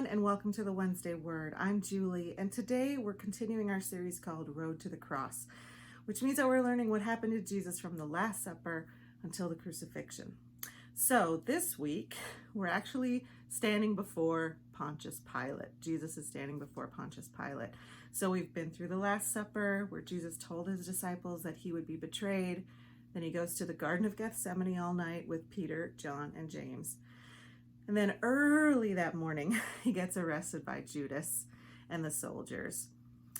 everyone, and welcome to the Wednesday Word. I'm Julie, and today we're continuing our series called Road to the Cross, which means that we're learning what happened to Jesus from the Last Supper until the crucifixion. So this week, we're actually standing before Pontius Pilate. Jesus is standing before Pontius Pilate. So we've been through the Last Supper, where Jesus told his disciples that he would be betrayed. Then he goes to the Garden of Gethsemane all night with Peter, John, and James. And then early that morning, he gets arrested by Judas and the soldiers.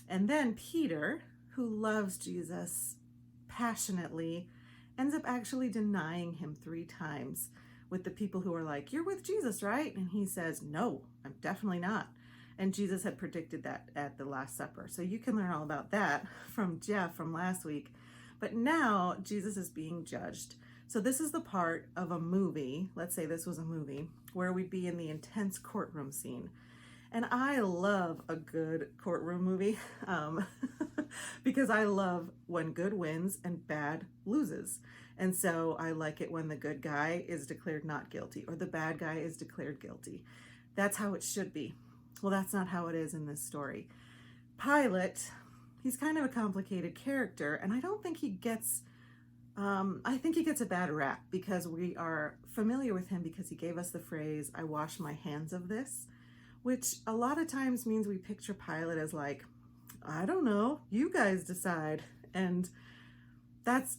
And then Peter, who loves Jesus passionately, ends up actually denying him 3 times with the people who are like, "You're with Jesus, right?" And he says, "No, I'm definitely not." And Jesus had predicted that at the Last Supper. So you can learn all about that from Jeff from last week. But now Jesus is being judged. So this is the part of a movie, let's say this was a movie, where we'd be in the intense courtroom scene. And I love a good courtroom movie because I love when good wins and bad loses. And so I like it when the good guy is declared not guilty or the bad guy is declared guilty. That's how it should be. Well, that's not how it is in this story. Pilate, he's kind of a complicated character, and I don't think he gets I think he gets a bad rap because we are familiar with him because he gave us the phrase, "I wash my hands of this," which a lot of times means we picture Pilate as like, "I don't know, you guys decide." And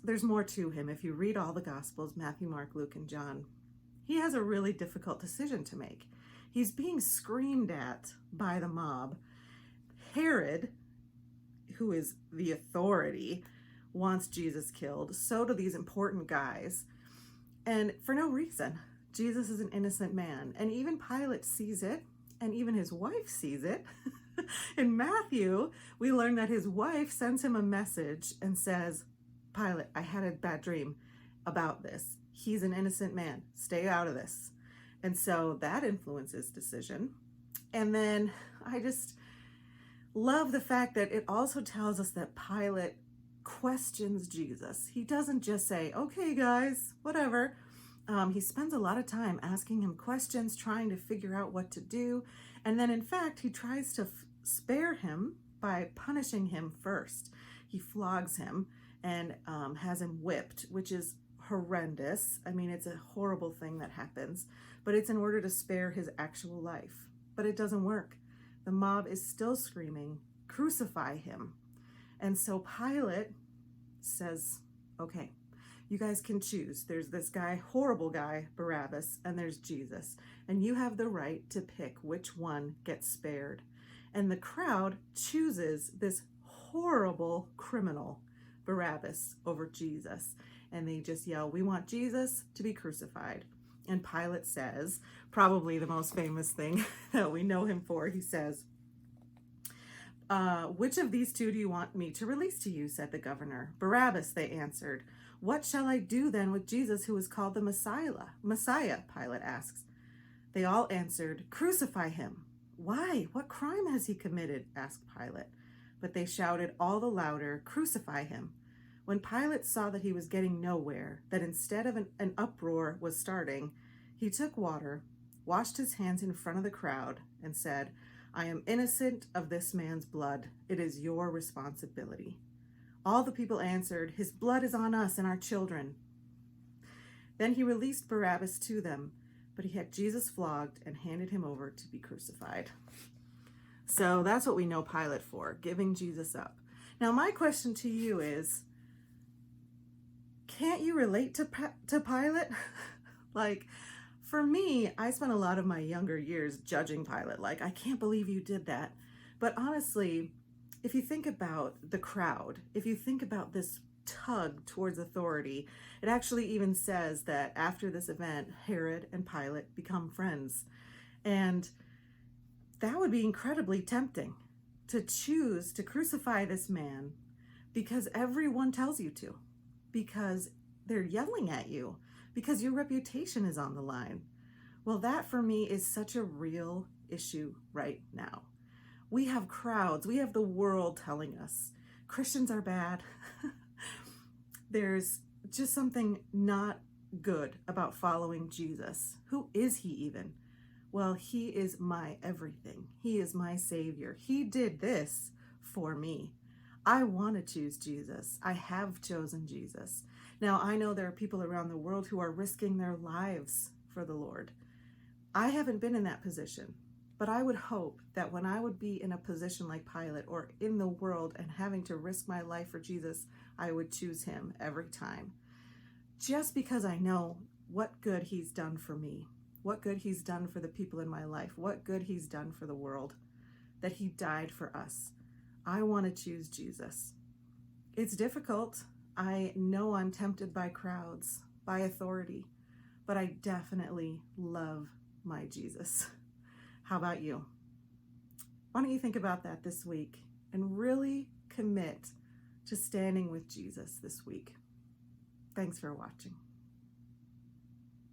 there's more to him. If you read all the Gospels, Matthew, Mark, Luke, and John, he has a really difficult decision to make. He's being screamed at by the mob. Herod, who is the authority, wants Jesus killed. So do these important guys. And for no reason. Jesus is an innocent man. And even Pilate sees it. And even his wife sees it. In Matthew, we learn that his wife sends him a message and says, "Pilate, I had a bad dream about this. He's an innocent man. Stay out of this." And so that influences decision. And then I just love the fact that it also tells us that Pilate questions Jesus. He doesn't just say, "Okay, guys, whatever." He spends a lot of time asking him questions, trying to figure out what to do. And then, in fact, he tries to spare him by punishing him first. He flogs him and has him whipped, which is horrendous. I mean, it's a horrible thing that happens, but it's in order to spare his actual life. But it doesn't work. The mob is still screaming, "Crucify him." And so Pilate says, "Okay, you guys can choose. There's this guy, horrible guy, Barabbas, and there's Jesus. And you have the right to pick which one gets spared." And the crowd chooses this horrible criminal, Barabbas, over Jesus. And they just yell, "We want Jesus to be crucified." And Pilate says, probably the most famous thing that we know him for, he says, "Which of these 2 do you want me to release to you?" said the governor. "Barabbas," they answered. "What shall I do then with Jesus, who is called the Messiah?" Pilate asks. They all answered, "Crucify him." "Why? What crime has he committed?" asked Pilate. But they shouted all the louder, "Crucify him." When Pilate saw that he was getting nowhere, that instead of an uproar was starting, he took water, washed his hands in front of the crowd, and said, "I am innocent of this man's blood. It is your responsibility." All the people answered, "His blood is on us and our children." Then he released Barabbas to them, but he had Jesus flogged and handed him over to be crucified. So that's what we know Pilate for, giving Jesus up. Now my question to you is, can't you relate to Pilate? Like, for me, I spent a lot of my younger years judging Pilate. Like, "I can't believe you did that." But honestly, if you think about the crowd, if you think about this tug towards authority, it actually even says that after this event, Herod and Pilate become friends. And that would be incredibly tempting, to choose to crucify this man because everyone tells you to, because they're yelling at you, because your reputation is on the line. Well, that for me is such a real issue right now. We have crowds, we have the world telling us Christians are bad. There's just something not good about following Jesus. Who is he even? Well, he is my everything. He is my Savior. He did this for me. I want to choose Jesus. I have chosen Jesus. Now, I know there are people around the world who are risking their lives for the Lord. I haven't been in that position, but I would hope that when I would be in a position like Pilate or in the world and having to risk my life for Jesus, I would choose him every time. Just because I know what good he's done for me, what good he's done for the people in my life, what good he's done for the world, that he died for us. I want to choose Jesus. It's difficult. I know I'm tempted by crowds, by authority, but I definitely love my Jesus. How about you? Why don't you think about that this week and really commit to standing with Jesus this week? Thanks for watching.